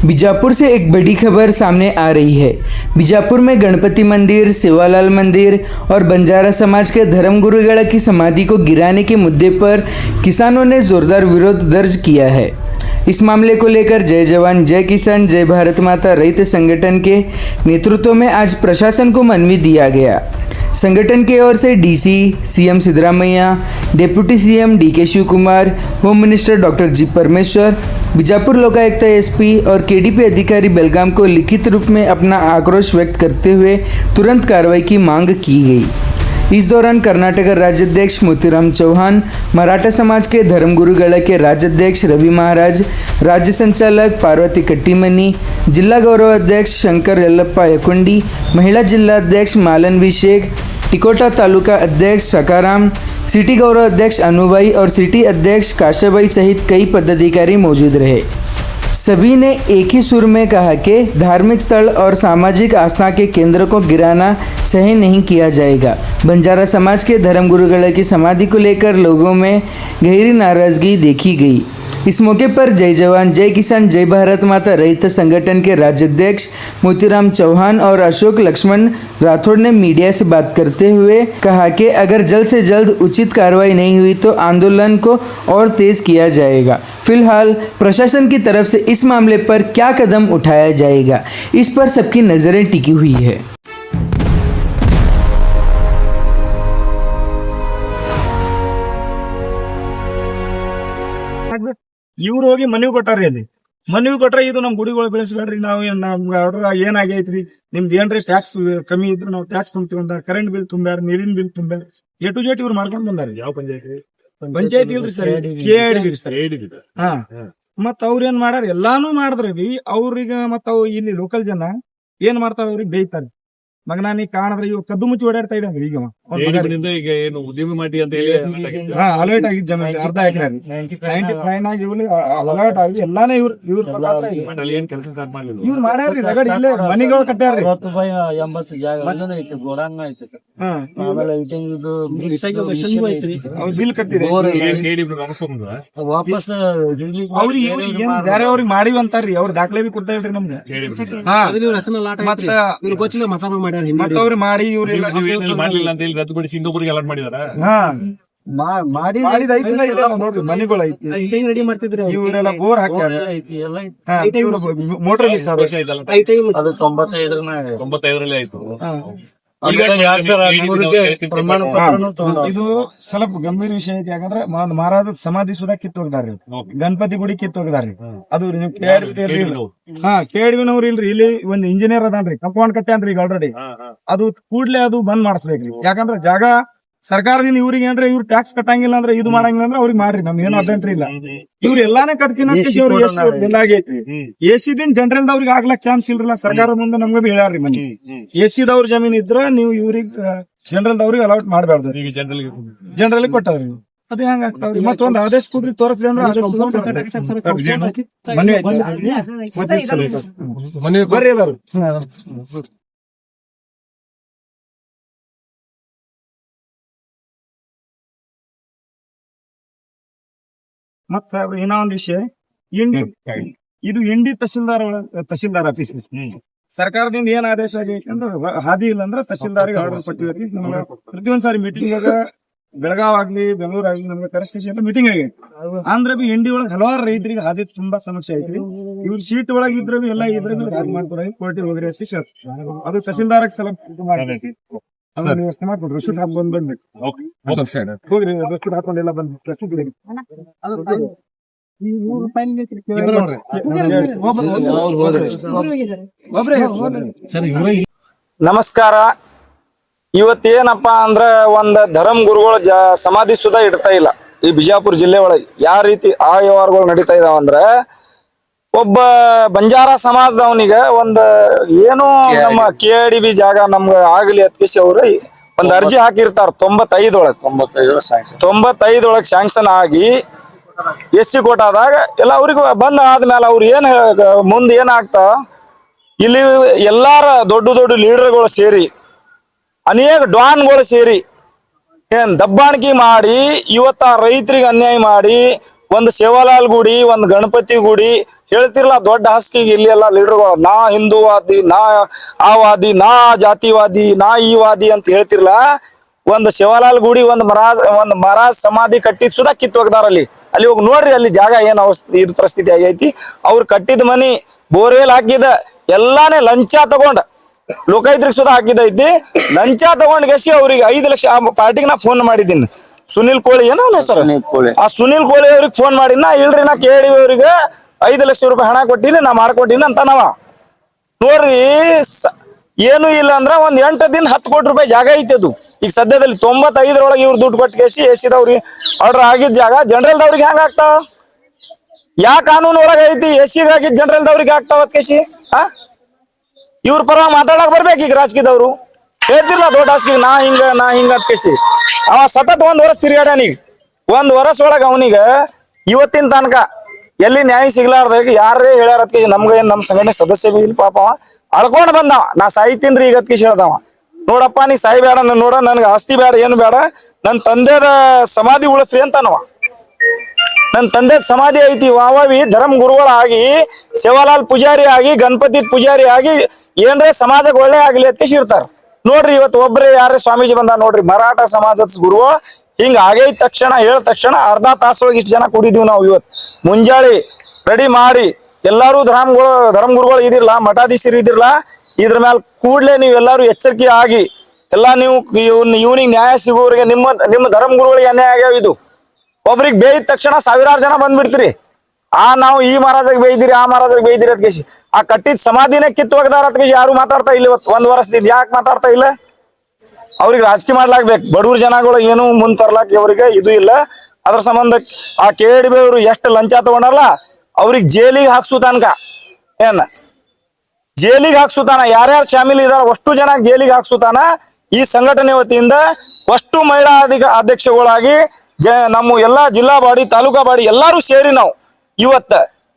बीजापुर से एक बड़ी खबर सामने आ रही है। बीजापुर में गणपति मंदिर, सेवालाल मंदिर और बंजारा समाज के धर्मगुरुगढ़ की समाधि को गिराने के मुद्दे पर किसानों ने जोरदार विरोध दर्ज किया है। इस मामले को लेकर जय जवान जय किसान जय भारत माता रैत संगठन के नेतृत्व में आज प्रशासन को मनवी दिया गया। संगठन की ओर से DC, CM Siddaramaiah, deputy CM DK Shivakumar, home minister doctor G Parameshwara, Bijapur Lokayukta SP और केडीपी अधिकारी बेलगाम को लिखित रूप में अपना आक्रोश व्यक्त करते हुए तुरंत कार्रवाई की मांग की गई। इस दौरान कर्नाटक राज्याध्यक्ष मोतीराम चौहान, मराठा समाज के धर्मगुरुगढ़ के राज्याध्यक्ष रवि महाराज, राज्य संचालक पार्वती कट्टीमनी, जिला गौरव अध्यक्ष शंकर यल्लप्पा यकुंडी, महिला जिला अध्यक्ष मालन शेख, टिकोटा तालुका अध्यक्ष सकाराम, सिटी गौरव अध्यक्ष अनुभाई और सिटी अध्यक्ष काशाबाई सहित कई पदाधिकारी मौजूद रहे। सभी ने एक ही सुर में कहा कि धार्मिक स्थल और सामाजिक आस्था के केंद्र को गिराना सही नहीं किया जाएगा। बंजारा समाज के धर्मगुरुगढ़ की समाधि को लेकर लोगों में गहरी नाराजगी देखी गई। इस मौके पर जय जवान जय किसान जय भारत माता रैत संगठन के राज्याध्यक्ष मोतीराम चौहान और अशोक लक्ष्मण राठौड़ ने मीडिया से बात करते हुए कहा कि अगर जल्द से जल्द उचित कार्रवाई नहीं हुई तो आंदोलन को और तेज किया जाएगा। फिलहाल प्रशासन की तरफ से इस मामले पर क्या कदम उठाया जाएगा, इस पर सबकी नज़रें टिकी हुई है। ಇವ್ರು ಹೋಗಿ ಮನವಿ ಕೊಟ್ಟಾರ್ರಿ ಅಲ್ಲಿ ಮನವಿ ಕೊಟ್ರೆ ಇದು ನಮ್ ಗುಡಿಗಳು ಬೆಳೆಸ್ಬೇಡ್ರಿ, ನಾವು ನಮ್ಗೆ ಏನಾಗೈತ್ರಿ, ನಿಮ್ದು ಏನ್ರಿ ಟ್ಯಾಕ್ಸ್ ಕಮ್ಮಿ ಇದ್ರು ನಾವು ಟ್ಯಾಕ್ಸ್ ತುಂಬ್ತೀವಿ ಅಂತ, ಕರೆಂಟ್ ಬಿಲ್ ತುಂಬ್ಯಾರ, ನೀರಿನ ಬಿಲ್ ತುಂಬ್ಯಾರ, ಎ ಟು ಜೆಡ್ ಇವ್ರು ಮಾಡ್ಕೊಂಡ್ ಬಂದಾರ. ಯಾವ ಪಂಚಾಯತಿ ಇಲ್ರಿ ಸರ್, KADB ಸರ್. ಹಾ, ಮತ್ ಅವ್ರ ಏನ್ ಮಾಡ್ಯಾರ, ಎಲ್ಲಾನು ಮಾಡಿದ್ರಿ. ಅವ್ರಿಗೆ ಮತ್ ಅವ್ ಇಲ್ಲಿ ಲೋಕಲ್ ಜನ ಏನ್ ಮಾಡ್ತಾರ, ಅವ್ರಿಗೆ ಬೇಯ್ತಾರೆ. ಮಗನ ನೀ ಕಾಣದ್ರೆ ಇವ್ ಕದ್ದು ಮುಚ್ಚಿ ಓಡಾಡ್ತಾ ಇದ್ದಾನೆ. ಈಗ ಈಗ ಏನು ಉದ್ಯಮ ಮಾಡಿ ಅಂತ ಹೇಳಿ ಅಲರ್ಟ್ ಆಗಿದ್ದ ಜನ ಅರ್ಧ ಎಕರೆ 95 ಆಗಿ ಅಲರ್ಟ್ ಆಗಿ ಎಲ್ಲಾನೇ ಇವ್ರು ಏನ್ ಕೆಲಸ ಸ್ಟಾರ್ಟ್ ಮಾಡ್ಲಿಲ್ಲ. ಇವ್ರು ಮಾಡ್ಯಾರ್ರಿ, ರಗಡ್ ಇಲ್ಲೇ ಮನಿಗಳು ಕಟ್ಟ್ಯಾರ್ರಿ. 80 ಜಾಗ ಐತಿ, ಗೋಡಾಂಗ ಐತಿ ಸರ್. ಆಮೇಲೆ ಬಿಲ್ ಕಟ್ಟಿದೆ ವಾಪಸ್ ಅವ್ರಿಗೆ ಬೇರೆ ಅವ್ರಿಗೆ ಮಾಡಿವಿ ಅಂತಾರ್ರಿ. ಅವ್ರ ದಾಖಲೆ ಬಿ ಕೊಡ್ತಾ ಇಲ್ರಿ ನಮ್ಗೆ. ಮತ್ತ ಅವ್ರು ಮಾಡಿ ಇವ್ರೆಲ್ಲ ಮಾಡ್ಲಿಲ್ಲ ಅಂತ ಹೇಳಿ ರದ್ದುಪಡಿಸಿ ಇನ್ನೊಬ್ಬರಿಗೆ ಅಲರ್ಟ್ ಮಾಡಿದಾರ. ನೋಡ್ರಿ ಮನೆಗಳು ಐತಿ, ರೆಡಿ ಮಾಡ್ತಿದ್ರಿ. ಇವರೆಲ್ಲ ಬೋರ್ ಹಾಕ್ಯಾರ, ಮೋಟರ್ ಅದು 95ರಲ್ಲಿ ಆಯ್ತು. ಇದು ಸ್ವಲ್ಪ ಗಂಭೀರ ವಿಷಯ ಐತಿ. ಯಾಕಂದ್ರೆ ಮಹಾರಾಜ ಸಮಾಧಿ ಸುಧಾ ಕಿತ್ತೋಗ್ದಾರ್ರಿ, ಗಣಪತಿ ಗುಡಿ ಕಿತ್ತೋಗ್ದಾರ್ರಿ. ಅದು KADB ಇಲ್ರಿ. ಇಲ್ಲಿ ಒಂದ್ ಇಂಜಿನಿಯರ್ ಅದಾನ್ರಿ, ಕಂಪೌಂಡ್ ಕಟ್ಟ್ಯಾನ್ರಿ ಈಗ ಆಲ್ರೆಡಿ. ಅದು ಕೂಡ್ಲೆ ಅದು ಬಂದ್ ಮಾಡಿಸ್ಬೇಕ್ರಿ. ಯಾಕಂದ್ರೆ ಜಾಗ ಸರ್ಕಾರದಿಂದ ಇವ್ರಿಗೆ ಏನ್ರಿ, ಇವ್ರು ಟ್ಯಾಕ್ಸ್ ಕಟ್ಟಂಗಿಲ್ಲ ಅಂದ್ರೆ ಇದು ಮಾಡಂಗಿಲ್ಲ ಅಂದ್ರೆ ಅವ್ರಿಗೆ ಮಾಡ್ರಿ, ನಮ್ಗೆ ಏನು ಅಭ್ಯಂತರ ಇಲ್ಲ. ಇವ್ರು ಎಲ್ಲಾನೇ ಕಟ್ತೀನಿ ಆಗೈತ್ರಿ. AC ಜನರಲ್ ದವ್ರಿಗೆ ಆಗ್ಲಕ್ ಚಾನ್ಸ್ ಇಲ್ರಲ್ಲ. ಸರ್ಕಾರ ಮುಂದೆ ನಮ್ಗೆ ಹೇಳ್ಯಾರ್ರಿ, ಮನಿ AC ದವ್ರ ಜಮೀನ್ ಇದ್ರ ನೀವು ಇವ್ರಿಗೆ ಜನರಲ್ ದವ್ರಿಗೆ ಅಲೌಟ್ ಮಾಡಬಾರ್ದು, ಜನರಲ್ ಕೊಟ್ಟವ್ರಿ. ಅದ್ ಹೆಂಗ ಆಗ್ತಾವ್ರಿ? ಮತ್ತೊಂದು ಆದೇಶ ಕೊಡ್ರಿ, ತೋರಿಸ್ರಿ ಅಂದ್ರೆ ಬರ್ರಿ ಎಲ್ಲಾರು. ಮತ್ತ ಇನ್ನೊಂದ್ ವಿಷಯ, ಇದು ಇಂಡಿ ತಹಸೀಲ್ದಾರ್ ಆಫೀಸ್ ಸರ್ಕಾರದಿಂದ ಏನ್ ಆದೇಶ ಆಗೈತಿ ಅಂದ್ರೆ ಹಾದಿ ಇಲ್ಲ ಅಂದ್ರೆ ತಹಸೀಲ್ದಾರ್ಗೆ ಆರ್ಡರ್ ಕೊಟ್ಟಿದ್ರಿ. ನಮ್ಗೆ ಪ್ರತಿಯೊಂದ್ಸಾರಿ ಮೀಟಿಂಗ್ ಆಗ ಬೆಳಗಾವ್ ಆಗ್ಲಿ ಬೆಂಗಳೂರು ಆಗ್ಲಿ ನಮ್ಗೆ ಕರೆಸ್ಟೇಷನ್ ಮೀಟಿಂಗ್ ಆಗೈತಿ. ಅಂದ್ರೆ ಇಂಡಿ ಒಳಗೆ ಹಲವಾರು ರೈತರಿಗೆ ಹಾದಿ ತುಂಬಾ ಸಮಸ್ಯೆ ಐತ್ರಿ. ಇವ್ರ ಸೀಟ್ ಒಳಗೆ ಇದ್ರೆ ಎಲ್ಲ ಇದ್ರೆ ಮಾಡ್ಕೊಡಿ, ಕೋರ್ಟಿಗೆ ಹೋಗ್ರಿ ಅಷ್ಟೇ. ಅದು ತಹಸೀಲ್ದಾರ್ ಮಾಡಬೇಕು, ವ್ಯವಸ್ಥೆ ಮಾಡ್ಕೊಡ್ರಿ. ರಸೀಟ್ ಹಾಕೊಂಡ್ ಬಂದ್ಬೇಕು, ಹೋಗ್ರಿ ರಸೀಟ್ ಹಾಕೊಂಡೆಲ್ಲ ಬಂದ್ಬೇಕು. ನಮಸ್ಕಾರ. ಇವತ್ತೇನಪ್ಪಾ ಅಂದ್ರ ಒಂದ್ ಧರ್ಮ ಗುರುಗಳು ಸಮಾಧಿ ಸುಧಾ ಇಡ್ತಾ ಇಲ್ಲ ಈ ಬಿಜಾಪುರ ಜಿಲ್ಲೆ ಒಳಗೆ. ಯಾವ ರೀತಿ ಆ ವ್ಯವಹಾರಗಳು ನಡೀತಾ ಇದಾವ ಅಂದ್ರ, ಒಬ್ಬ ಬಂಜಾರ ಸಮಾಜದವನಿಗೆ ಒಂದ್ ಏನು ನಮ್ಮ KADB ಜಾಗ ನಮ್ಗ ಆಗ್ಲಿ ಅತ್ಕಿಸಿ ಅವ್ರು ಒಂದ್ ಅರ್ಜಿ ಹಾಕಿರ್ತಾರ 95 ಸ್ಯಾಂಕ್ಷನ್ ಆಗಿ SC ಕೋಟಾದಾಗ ಎಲ್ಲ ಅವ್ರಿಗೆ ಬಂದ ಆದ್ಮೇಲೆ ಅವ್ರು ಏನ್ ಮುಂದೆ ಏನಾಗ್ತಾ, ಇಲ್ಲಿ ಎಲ್ಲಾರ ದೊಡ್ಡ ದೊಡ್ಡ ಲೀಡರ್ಗಳು ಸೇರಿ ಅನೇಕ ಡಾನ್ಗಳು ಸೇರಿ ಏನ್ ದಬ್ಬಾಣಿಕೆ ಮಾಡಿ ಇವತ್ತ ರೈತರಿಗೆ ಅನ್ಯಾಯ ಮಾಡಿ ಒಂದು ಸೇವಾಲಾಲ್ ಗುಡಿ, ಒಂದು ಗಣಪತಿ ಗುಡಿ ಹೇಳ್ತಿರ್ಲ ದೊಡ್ಡ ಹಾಸಿಗೆಗೆ ಇಲ್ಲಿ ಎಲ್ಲ ಲೀಡರ್ಗಳು ನಾ ಹಿಂದೂವಾದಿ, ನಾ ಆ ವಾದಿ, ನಾ ಜಾತಿವಾದಿ, ನಾ ಈ ವಾದಿ ಅಂತ ಹೇಳ್ತಿರ್ಲ. ಒಂದು ಶಿವಲಾಲ್ ಗುಡಿ, ಒಂದು ಮಹಾರಾಜ್ ಸಮಾಧಿ ಕಟ್ಟಿದ್ ಸುಧಾ ಕಿತ್ತು ಹೋಗ್ದಾರ ಅಲ್ಲಿ ಹೋಗಿ ನೋಡ್ರಿ, ಅಲ್ಲಿ ಜಾಗ ಏನ್ ಅವಸ್ಥೆ ಇದು ಪರಿಸ್ಥಿತಿ ಆಗೈತಿ. ಅವ್ರು ಕಟ್ಟಿದ ಮನಿ ಬೋರ್ವೆಲ್ ಹಾಕಿದ ಎಲ್ಲಾನೇ ಲಂಚ ತಗೊಂಡ ಲೋಕಾಯುಕ್ತರಿಗೆ ಸುಧಾ ಹಾಕಿದೈತಿ. ಲಂಚ ತಗೊಂಡ್ ಗೆಸಿ ಅವ್ರಿಗೆ 5 ಲಕ್ಷ ಪಾರ್ಟಿಗೆ ನಾ ಫೋನ್ ಮಾಡಿದ್ದೀನಿ. ಸುನಿಲ್ ಕೋಳಿ ಏನೋ ಸರ್, ಆ ಸುನಿಲ್ ಕೋಳಿ ಅವ್ರಿಗೆ ಫೋನ್ ಮಾಡಿನ, ಇಲ್ರಿ ನಾ ಕೇಳಿ ಅವ್ರಿಗೆ 5 ಲಕ್ಷ ರೂಪಾಯಿ ಹಣ ಕೊಟ್ಟಿನಿ, ನಾ ಮಾಡ್ಕೊಟ್ಟಿನಿ ಅಂತ ನಾವ ನೋಡ್ರಿ. ಏನು ಇಲ್ಲ ಅಂದ್ರ ಒಂದ್ 8 ದಿನ 10 ಕೋಟಿ ರೂಪಾಯಿ ಜಾಗ ಐತಿ ಅದು. ಈಗ ಸದ್ಯದಲ್ಲಿ 95ರೊಳಗೆ ಇವ್ರು ದುಡ್ಡು ಕೊಟ್ಟು ಕೇಸಿ ಎಸಿದವ್ರಿಗೆ ಆರ್ಡರ್ ಆಗಿದ್ ಜಾಗ ಜನರಲ್ ದವ್ರಿಗೆ ಹೆಂಗ ಆಗ್ತಾವ? ಯಾ ಕಾನೂನು ಒಳಗ ಐತಿ ಎಸಿದ್ ಆಗಿದ್ ಜನರಲ್ ದವ್ರಿಗೆ ಆಗ್ತಾವತ್ ಕೇಸಿ? ಇವ್ರ ಪರ ಮಾತಾಡಕ್ ಬರ್ಬೇಕು ಈಗ ರಾಜಕೀಯದವ್ರು. ಹೇಳ್ತಿರ್ಲ ದೊಡ್ಡ ಹಾಸಿಗೆ ನಾ ಹಿಂಗ ಅಂತ ಕೇಸಿ ಅವ ಸತತ್ 1 ವರ್ಷ ತಿರ್ಗಾಡ್ಯಾನೀಗ. 1 ವರ್ಷ ಒಳಗ ಅವನಿಗ ಇವತ್ತಿನ ತನಕ ಎಲ್ಲಿ ನ್ಯಾಯ ಸಿಗ್ಲಾರ್ದಾಗ ಯಾರೇ ಹೇಳ್ಯಾರ ಕೇಸಿ ನಮ್ಗ ಏನ್ ನಮ್ ಸಂಘಟನೆ ಸದಸ್ಯ ಬಿ ಇಲ್ಲ ಪಾಪ. ಅವ ಅಳ್ಕೊಂಡ್ ಬಂದವ, ನಾ ಸಾಯ್ತೀನ್ರಿ ಈಗ ಕೇಸಿ ಹೇಳ್ದವ. ನೋಡಪ್ಪ ನೀ ಸಾಯಿ ಬೇಡ, ನೋಡ ನನ್ಗೆ ಆಸ್ತಿ ಬೇಡ, ಏನು ಬೇಡ, ನನ್ ತಂದೆದ ಸಮಾಧಿ ಉಳಿಸ್ರಿ ಅಂತನವ. ನನ್ ತಂದೆ ಸಮಾಧಿ ಐತಿ, ವಾವಿ ಧರ್ಮ ಗುರುಗಳಾಗಿ, ಶಿವಲಾಲ್ ಪೂಜಾರಿ ಆಗಿ, ಗಣಪತಿ ಪೂಜಾರಿ ಆಗಿ ಏನ್ರೆ ಸಮಾಜಕ್ಕೆ ಒಳ್ಳೆ ಆಗ್ಲಿ ಅಂತ ಇರ್ತಾರ. ನೋಡ್ರಿ ಇವತ್ತು ಒಬ್ರೇ ಯಾರೇ ಸ್ವಾಮೀಜಿ ಬಂದ ನೋಡ್ರಿ, ಮರಾಠ ಸಮಾಜದ ಗುರುಗಳು ಹಿಂಗ ಆಗೈತ್ ತಕ್ಷಣ ಹೇಳಿದ ತಕ್ಷಣ ಅರ್ಧ ತಾಸೊಳಗೆ ಇಷ್ಟು ಜನ ಕೂಡಿದೀವಿ ನಾವು. ಇವತ್ತು ಮುಂಜಾಳಿ ರೆಡಿ ಮಾಡಿ ಎಲ್ಲಾರು ಧರ್ಮ ಗುರುಗಳು ಇದಿರ್ಲ, ಮಠಾಧೀಶರು ಇದಿರ್ಲ, ಇದ್ರ ಮ್ಯಾಲ ಕೂಡ್ಲೆ ನೀವೆಲ್ಲಾರು ಎಚ್ಚರಿಕೆ ಆಗಿ ಎಲ್ಲಾ ನೀವು ಇವನಿಗೆ ನ್ಯಾಯ ಸಿಗೋರಿಗೆ ನಿಮ್ಮ ಧರ್ಮ ಗುರುಗಳಿಗೆ ಅನ್ಯಾಯ ಆಗ್ಯಾವ. ಇದು ಒಬ್ರಿಗೆ ಬೇಯ್ದ ತಕ್ಷಣ 1000 ಜನ ಬಂದ್ಬಿಡ್ತೀರಿ. ನಾವು ಈ ಮಹಾರಾಜಗೆ ಬೈದಿರಿ, ಆ ಮಹಾರಾಜಗೆ ಬೈದಿರಿ ಅದ್ ಕೇಸಿ ಆ ಕಟ್ಟಿದ ಸಮಾಧಿನೇ ಕಿತ್ತು ಹೋಗದಾರ ಅದ್ ಕೇಸಿ ಯಾರು ಮಾತಾಡ್ತಾ ಇಲ್ಲ. ಇವತ್ತು 1 ವರ್ಷದಿಂದ ಯಾಕೆ ಮಾತಾಡ್ತಾ ಇಲ್ಲ? ಅವ್ರಿಗೆ ರಾಜಕೀಯ ಮಾಡ್ಲಾಕ್ಬೇಕು, ಬಡವ್ರ ಜನಗಳು ಏನು ಮುಂದ್ ತರ್ಲಾಕ್ ಇವ್ರಿಗೆ ಇದು ಇಲ್ಲ. ಅದ್ರ ಸಂಬಂಧ ಆ KDB ಅವರು ಎಷ್ಟು ಲಂಚ ತಗೊಂಡಾರಲ್ಲ ಅವ್ರಿಗೆ ಜೈಲಿಗೆ ಹಾಕ್ಸು ತನಕ ಜೈಲಿಗೆ ಹಾಕ್ಸುತ್ತಾನ. ಯಾರ್ಯಾರು ಶಾಮಿಲ್ ಇದಾರ ಅಷ್ಟು ಜನ ಜೈಲಿಗೆ ಹಾಕ್ಸುತ್ತಾನ. ಈ ಸಂಘಟನೆ ವತಿಯಿಂದ ಅಷ್ಟು ಮಹಿಳಾ ಅಧ್ಯಕ್ಷಗಳಾಗಿ ನಮ್ಮ ಎಲ್ಲಾ ಜಿಲ್ಲಾ ಬಾಡಿ, ತಾಲೂಕಾ ಬಾಡಿ ಎಲ್ಲಾರು ಸೇರಿ ನಾವು ಇವತ್ತ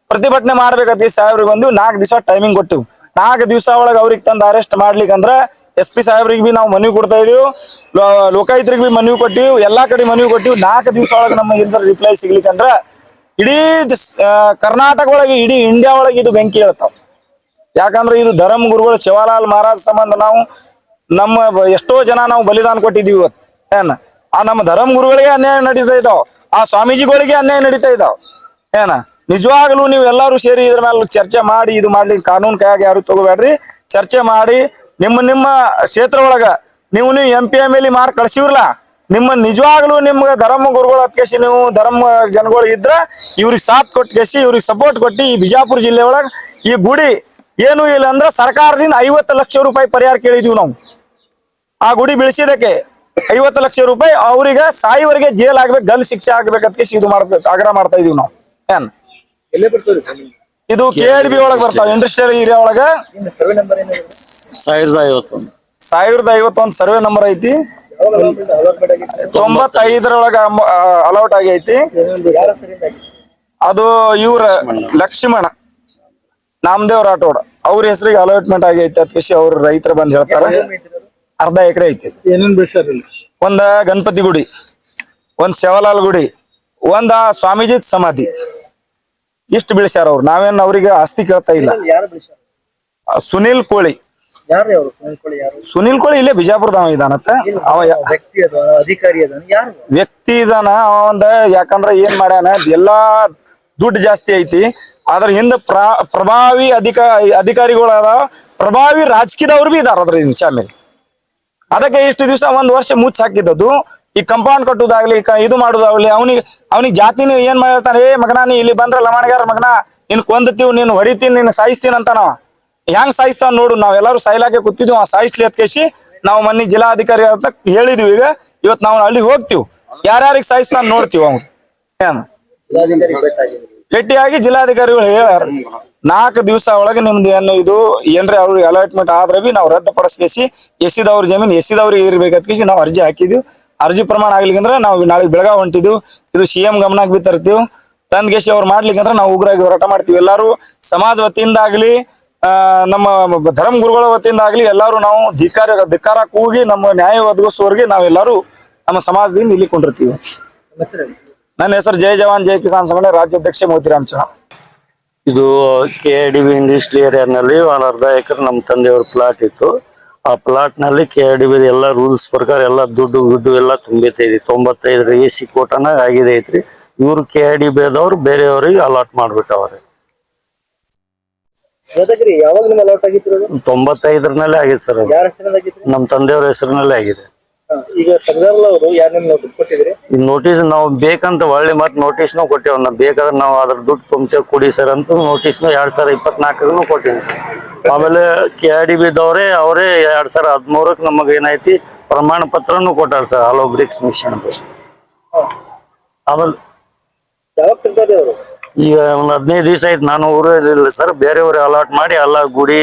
ಪ್ರತಿಭಟನೆ ಮಾಡ್ಬೇಕಂತ ಸಾಹೇಬ್ರಿಗೆ ಬಂದು 4 ದಿವಸ ಟೈಮಿಂಗ್ ಕೊಟ್ಟಿವಿ. 4 ದಿವಸ ಒಳಗೆ ಅವ್ರಿಗೆ ತಂದು ಅರೆಸ್ಟ್ ಮಾಡ್ಲಿಕ್ಕಂದ್ರ SP ಸಾಹೇಬ್ರಿಗೆ ಬಿ ನಾವು ಮನವಿ ಕೊಡ್ತಾ ಇದೀವಿ, ಲೋಕಾಯುಕ್ತರಿಗೆ ಬಿ ಮನವಿ ಕೊಟ್ಟಿವಿ, ಎಲ್ಲಾ ಕಡೆ ಮನವಿ ಕೊಟ್ಟಿವಿ. 4 ದಿವಸ ಒಳಗೆ ನಮ್ಮ ಇದ್ರ ರಿಪ್ಲೈ ಸಿಗ್ಲಿಕ್ಕಂದ್ರ ಇಡೀ ಕರ್ನಾಟಕ ಒಳಗೆ, ಇಡೀ ಇಂಡಿಯಾ ಒಳಗೆ ಇದು ಬೆಂಕಿ ಹೇಳ್ತಾವ. ಯಾಕಂದ್ರೆ ಇದು ಧರ್ಮ ಗುರುಗಳು ಶಿವಲಾಲ್ ಮಹಾರಾಜ್ ಸಂಬಂಧ ನಾವು ನಮ್ಮ ಎಷ್ಟೋ ಜನ ನಾವು ಬಲಿದಾನ ಕೊಟ್ಟಿದೀವಿ. ಇವತ್ತು ಆ ನಮ್ಮ ಧರ್ಮ ಗುರುಗಳಿಗೆ ಅನ್ಯಾಯ ನಡೀತಾ ಇದಾವ, ಆ ಸ್ವಾಮೀಜಿಗಳಿಗೆ ಅನ್ಯಾಯ ನಡೀತಾ ಇದಾವ. ನಿಜವಾಗ್ಲೂ ನೀವು ಎಲ್ಲಾರು ಸೇರಿ ಇದ್ರ ಮೇಲೆ ಚರ್ಚೆ ಮಾಡಿ ಇದು ಮಾಡ್ಲಿ. ಕಾನೂನು ಕೈಯಾಗ ಯಾರು ತಗೋಬೇಡ್ರಿ, ಚರ್ಚೆ ಮಾಡಿ ನಿಮ್ಮ ಕ್ಷೇತ್ರ ಒಳಗ ನೀವು MP MLA ಮಾಡಿ ಕಳ್ಸಿವ್ರಲ್ಲ, ನಿಮ್ಮ ನಿಜವಾಗ್ಲೂ ನಿಮ್ಗೆ ಧರ್ಮ ಗುರುಗಳು ಹತ್ಕೇಸಿ ನೀವು ಧರ್ಮ ಜನಗಳು ಇದ್ರ ಇವ್ರಿಗೆ ಸಾಥ್ ಕೊಟ್ಕೇಸಿ ಇವ್ರಿಗೆ ಸಪೋರ್ಟ್ ಕೊಟ್ಟು ಈ ಬಿಜಾಪುರ ಜಿಲ್ಲೆ ಒಳಗ ಈ ಗುಡಿ ಏನು ಇಲ್ಲ ಅಂದ್ರೆ ಸರ್ಕಾರದಿಂದ 50 ಲಕ್ಷ ರೂಪಾಯಿ ಪರಿಹಾರ ಕೇಳಿದೀವಿ ನಾವು. ಆ ಗುಡಿ ಬೆಳೆಸಿದಕ್ಕೆ 50 ಲಕ್ಷ ರೂಪಾಯಿ ಅವ್ರಿಗೆ ಸಾಯಿವರೆಗೆ ಜೈಲ್ ಆಗ್ಬೇಕು, ಗಲ್ ಶಿಕ್ಷೆ ಆಗ್ಬೇಕಂತ ಇದು ಮಾಡ್ಬೇಕು ಆಗ್ರಹ ಮಾಡ್ತಾ ಇದೀವಿ ನಾವು. ಇದು KDB ಒಳಗೆ ಬರ್ತಾವ, ಇಂಡಸ್ಟ್ರಿಯಲ್ ಏರಿಯಾ ಒಳಗ 1051 ಸರ್ವೆ ನಂಬರ್ ಐತಿ. 95ರೊಳಗ ಅಲೌಟ್ ಆಗೈತಿ. ಅದು ಇವ್ರ ಲಕ್ಷ್ಮಣ ನಾಮದೇವ್ ರಾಠೋಡ್ ಅವ್ರ ಹೆಸರಿಗೆ ಅಲಾಟ್ಮೆಂಟ್ ಆಗೈತಿ. ಅದಕ್ಕೆ ಅವ್ರ ರೈತರ ಬಂದ್ ಹೇಳ್ತಾರ. ಅರ್ಧ ಎಕರೆ ಐತಿ. ಏನೇನ್ ಬೆಳೆಸ್ಯಾರ? ಒಂದ ಗಣಪತಿ ಗುಡಿ, ಒಂದ್ ಶಿವಲಾಲ್ ಗುಡಿ, ಒಂದ ಸ್ವಾಮೀಜಿ ಸಮಾಧಿ, ಇಷ್ಟು ಬೆಳೆಸ್ಯಾರ ಅವ್ರು. ನಾವೇನ್ ಅವ್ರಿಗೆ ಆಸ್ತಿ ಕೇಳ್ತಾ ಇಲ್ಲ. ಸುನಿಲ್ ಕೋಳಿ, ಸುನಿಲ್ ಕೋಳಿ ಇಲ್ಲೇ ಬಿಜಾಪುರದವ ಇದಾನತ್ತ. ಅವ ವ್ಯಕ್ತಿ ಇದಾನ ಅವಂದ. ಯಾಕಂದ್ರ ಏನ್ ಮಾಡ್ಯಾನ, ಎಲ್ಲಾ ದುಡ್ಡು ಜಾಸ್ತಿ ಐತಿ. ಅದ್ರ ಹಿಂದ ಪ್ರಭಾವಿ ಅಧಿಕಾರಿಗಳ ಪ್ರಭಾವಿ ರಾಜಕೀಯದವ್ರು ಬಿ ಇದಾರ ಅದ್ರ ಶಾಮಿಲ್. ಅದಕ್ಕೆ ಇಷ್ಟು ದಿವಸ 1 ವರ್ಷ ಮುಚ್ಚ ಹಾಕಿದ್ದದು. ಈ ಕಂಪೌಂಡ್ ಕಟ್ಟುದಾಗ್ಲಿ, ಇದು ಮಾಡುದಾಗ್ಲಿ, ಅವನಿಗೆ ಜಾತಿನ ಏನ್ ಮಾಡಿರ್ತಾನೆ, ಮಗನ ನೀ ಇಲ್ಲಿ ಬಂದ್ರ ಲಮಾಣಗಾರ ಮಗನ ನಿನ್ ಕೊಂದತೀವ್, ನೀನ್ ಹೊಡಿತೀನಿ, ನೀನ್ ಸಾಯಿಸ್ತೀನಿ ಅಂತ. ನಾವ ಹೆಂಗ್ ಸಾಯಿಸ್ತಾವ ನೋಡು, ನಾವೆಲ್ಲಾರು ಸಾಯ್ಲಾಕೆ ಕೂತಿದ್ವಿ. ಸಾಯಿಸ್ಲಿ ಅತ್ಕೇಸಿ ನಾವು ಮೊನ್ನೆ ಜಿಲ್ಲಾಧಿಕಾರಿ ಅಂತ ಹೇಳಿದ್ವಿ. ಈಗ ಇವತ್ತು ನಾವು ಅಲ್ಲಿ ಹೋಗ್ತಿವ್, ಯಾರ್ಯಾರಿಗೆ ಸಾಯಿಸ್ತಾನ ನೋಡ್ತೀವಿ. ಅವ್ನು ಭೇಟಿಯಾಗಿ ಜಿಲ್ಲಾಧಿಕಾರಿಗಳು ಹೇಳ್ಯಾರ 4 ದಿವಸ ಒಳಗೆ ನಿಮ್ದು ಏನು ಇದು ಏನ್ರಿ ಅವ್ರಿಗೆ ಅಲಾಟ್ಮೆಂಟ್ ಆದ್ರೆ ಬಿ ನಾವು ರದ್ದುಪಡಿಸ್ಕೇಸಿ ಎಸಿದವ್ರ ಜಮೀನ್ ಎಸಿದವ್ರಿಗೆ ಇರ್ಬೇಕಂತ ನಾವು ಅರ್ಜಿ ಹಾಕಿದ್ವಿ. ಅರ್ಜಿ ಪ್ರಮಾಣ ಆಗ್ಲಿಕ್ಕಂದ್ರೆ ನಾವು ನಾಳೆ ಬೆಳಗಾವ್ ಹೊಂಟಿದ್ವಿ. ಇದು CM ಗಮನಕ್ಕೆ ಬಿ ತರ್ತೀವಿ. ತಂದ್ಗೇಸಿ ಅವ್ರು ಮಾಡ್ಲಿಕ್ಕಂದ್ರೆ ನಾವು ಉಗ್ರಾಗಿ ಹೋರಾಟ ಮಾಡ್ತೀವಿ. ಎಲ್ಲಾರು ಸಮಾಜ ವತಿಯಿಂದ ಆಗ್ಲಿ, ನಮ್ಮ ಧರ್ಮ ಗುರುಗಳ ವತಿಯಿಂದ ಆಗ್ಲಿ ಎಲ್ಲಾರು ನಾವು ಧಿಕ್ಕಾರ ಕೂಗಿ ನಮ್ಮ ನ್ಯಾಯ ಒದಗಿಸುವವರೆಗೆ ನಾವೆಲ್ಲರೂ ನಮ್ಮ ಸಮಾಜದಿಂದ ಇಲ್ಲಿ ಕೊಂಡಿರ್ತೀವಿ. ನನ್ನ ಹೆಸರು ಜೈ ಜವಾನ್ ಜೈ ಕಿಸಾನ್ ಸಂಘಟನೆ ರಾಜ್ಯಾಧ್ಯಕ್ಷ ಮೋತಿರಾಮ್ ಚೌಹಾಣ್. ಇದು KIDB ಇಂಡಸ್ಟ್ರಿ ಏರಿಯಾನಲ್ಲಿ ಒಂದು ಅರ್ಧ ಎಕರೆ ನಮ್ಮ ತಂದೆಯವ್ರ ಪ್ಲಾಟ್ ಇತ್ತು. ಆ ಪ್ಲಾಟ್ ನಲ್ಲಿ KIDB ಎಲ್ಲ ರೂಲ್ಸ್ ಪ್ರಕಾರ ಎಲ್ಲ ದುಡ್ಡು ಎಲ್ಲ ತುಂಬೈತೆ 95 AC ಕೋಟನ ಆಗಿದೆ ಐತ್ರಿ. ಇವ್ರು KIDB ಅದವ್ರು ಬೇರೆಯವ್ರಿಗೆ ಅಲಾಟ್ ಮಾಡ್ಬಿಟ್ಟವ್ರೆ. 95 ಆಗಿದೆ ಸರ್. ನಮ್ಮ ತಂದೆಯವ್ರ ಹೆಸರಿನಲ್ಲೇ ಆಗಿದೆ. ಈಗ ಸರ್ದಾರ್ಲ ಅವರು ಯಾರು ನೋಟಿಸ್ ಕೊಟ್ಟಿದ್ರಿ? ಈ ನೋಟಿಸ್ ನಾವು ಬೇಕಂತ ಒಳ್ಳೆ ಮತ್ತೆ ನೋಟಿಸ್ನು ಕೊಟ್ಟೇವ್. ನಾವು ಬೇಕಾದ್ರೆ ನಾವು ಅದ್ರ ದುಡ್ಡು ತುಂಬ್ತೇವೆ ಕೊಡಿ ಸರ್ ಅಂತ ನೋಟಿಸ್ನು 2024 ಕೊಟ್ಟಿವಿ ಸರ್. ಆಮೇಲೆ KIDB ದವ್ರೆ ಅವರೇ 2013 ನಮಗೆ ಏನೈತಿ ಪ್ರಮಾಣ ಪತ್ರನು ಕೊಟ್ಟಾರ ಸರ್ ಹಾಲೋ ಬ್ರಿಕ್ಸ್ ಮಿಷನ್. ಆಮೇಲೆ ಯಾವಾಗ ಸರ್ದಾರಿ ಅವರು? ಈಗ ಒಂದು 15 ದಿವಸ ಆಯ್ತು. ನಾನು ಊರಿಲ್ಲ ಸರ್, ಬೇರೆಯವ್ರಿಗೆ ಅಲಾಟ್ ಮಾಡಿ ಎಲ್ಲ ಗುಡಿ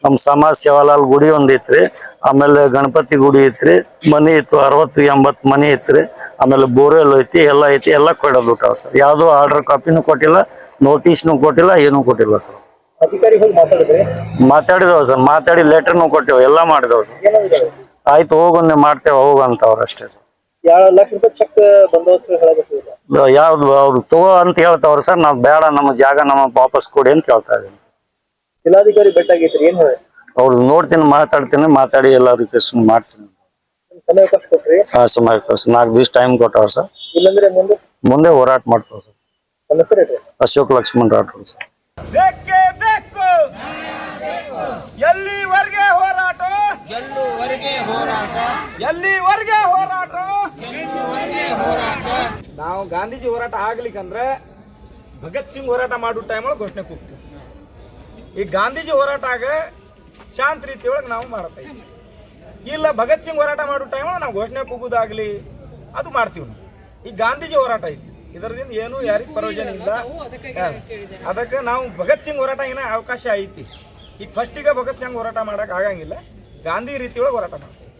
ನಮ್ಮ ಸಮಾಜ ಸೇವಾಲಾಲ್ ಗುಡಿ ಒಂದಿತ್ರಿ, ಆಮೇಲೆ ಗಣಪತಿ ಗುಡಿ ಐತ್ರಿ, ಮನಿ ಇತ್ತು 60-80 ಮನಿ ಐತ್ರಿ, ಆಮೇಲೆ ಬೋರ್ವೆಲ್ ಐತಿ, ಎಲ್ಲ ಐತಿ, ಎಲ್ಲ ಕೊಡೋದ್ಬಿಟ್ಟಾವ ಸರ್. ಯಾವ್ದು ಆರ್ಡರ್ ಕಾಪಿನೂ ಕೊಟ್ಟಿಲ್ಲ, ನೋಟಿಸ್ನು ಕೊಟ್ಟಿಲ್ಲ, ಏನೂ ಕೊಟ್ಟಿಲ್ಲ ಸರ್. ಅಧಿಕಾರಿ ಹೋಗಿ ಮಾತಾಡಿದ್ರಿ? ಮಾತಾಡಿದವ ಸರ್, ಮಾತಾಡಿ ಲೆಟರ್ನು ಕೊಟ್ಟೇವ, ಎಲ್ಲ ಮಾಡಿದವ ಸರ್. ಆಯ್ತು ಹೋಗನ್ನೆ ಮಾಡ್ತೇವೆ ಹೋಗಂತವ್ರು ಅಷ್ಟೇ ಸರ್. 2 ಲಕ್ಷ ರೂಪಾಯಿ ಚೆಕ್ ಬಂದೋಸ್ಕರ ಹೇಳಕತ್ತಿಲ್ಲ. ಯಾವ್ದು ಅವ್ರು ತಗೋ ಅಂತ ಹೇಳ್ತಾವ್ರ ಸರ್. ನಾವ್ ಬೇಡ, ನಮ್ಮ ಜಾಗ ನಮ್ಮ ವಾಪಸ್ ಕೊಡಿ ಅಂತ ಹೇಳ್ತಾ ಇದೀನಿ. ಜಿಲ್ಲಾಧಿಕಾರಿ ಭೇಟಿಯಾಗಿದ್ರಿ, ಏನ್ ಹೇಳಿ? ಅವ್ರು ನೋಡ್ತೀನಿ, ಮಾತಾಡಿ ಎಲ್ಲ ರಿಕ್ವೆಸ್ಟ್ ಮಾಡ್ತೀನಿ. ಸಮಯ ಕೊಟ್ರಿ? ಸಮಯ 4 ದಿವಸ ಟೈಮ್ ಕೊಟ್ಟವ್ರ ಸರ್. ಇಲ್ಲಂದ್ರೆ ಮುಂದೆ ಹೋರಾಟ ಮಾಡ್ತಾವ ಸರ್. ನಮ್ಮ ಹೆಸರು ಹೇಳ್ರಿ? ಅಶೋಕ್ ಲಕ್ಷ್ಮಣ್ ರಾಠೋಡ್ ಸರ್. ಬೇಕೇ ಬೇಕು, ಎಲ್ಲಿವರೆಗೆ ಹೋರಾಟ, ಎಲ್ಲಿವರೆಗೆ ಹೋರಾಟ. ನಾವು ಗಾಂಧೀಜಿ ಹೋರಾಟ ಆಗ್ಲಿಕ್ಕಂದ್ರೆ ಭಗತ್ ಸಿಂಗ್ ಹೋರಾಟ ಮಾಡೋ ಟೈಮ್ ಒಳಗೆ ಘೋಷಣೆ ಕೂಗ್ತೀವಿ. ಈ ಗಾಂಧೀಜಿ ಹೋರಾಟ ಆಗ ಶಾಂತ ರೀತಿ ಒಳಗೆ ನಾವು ಮಾಡ್ತಾ ಇದ್ವಿ. ಇಲ್ಲ ಭಗತ್ ಸಿಂಗ್ ಹೋರಾಟ ಮಾಡೋ ಟೈಮ್ ಒಳಗೆ ನಾವು ಘೋಷಣೆ ಕೂಗುದಾಗ್ಲಿ ಅದು ಮಾಡ್ತೀವಿ ನಾವು. ಈ ಗಾಂಧೀಜಿ ಹೋರಾಟ ಐತಿ, ಇದರಿಂದ ಏನು ಯಾರಿಗೂ ಪ್ರಯೋಜನ ಇಲ್ಲ. ಅದಕ್ಕೆ ನಾವು ಭಗತ್ ಸಿಂಗ್ ಹೋರಾಟ ಏನೋ ಅವಕಾಶ ಐತಿ. ಈಗ ಫಸ್ಟಿಗೆ ಭಗತ್ ಸಿಂಗ್ ಹೋರಾಟ ಮಾಡಕ್ ಆಗಂಗಿಲ್ಲ, ಗಾಂಧಿ ರೀತಿ ಒಳಗೆ ಹೋರಾಟ ಮಾಡ್ತೀವಿ.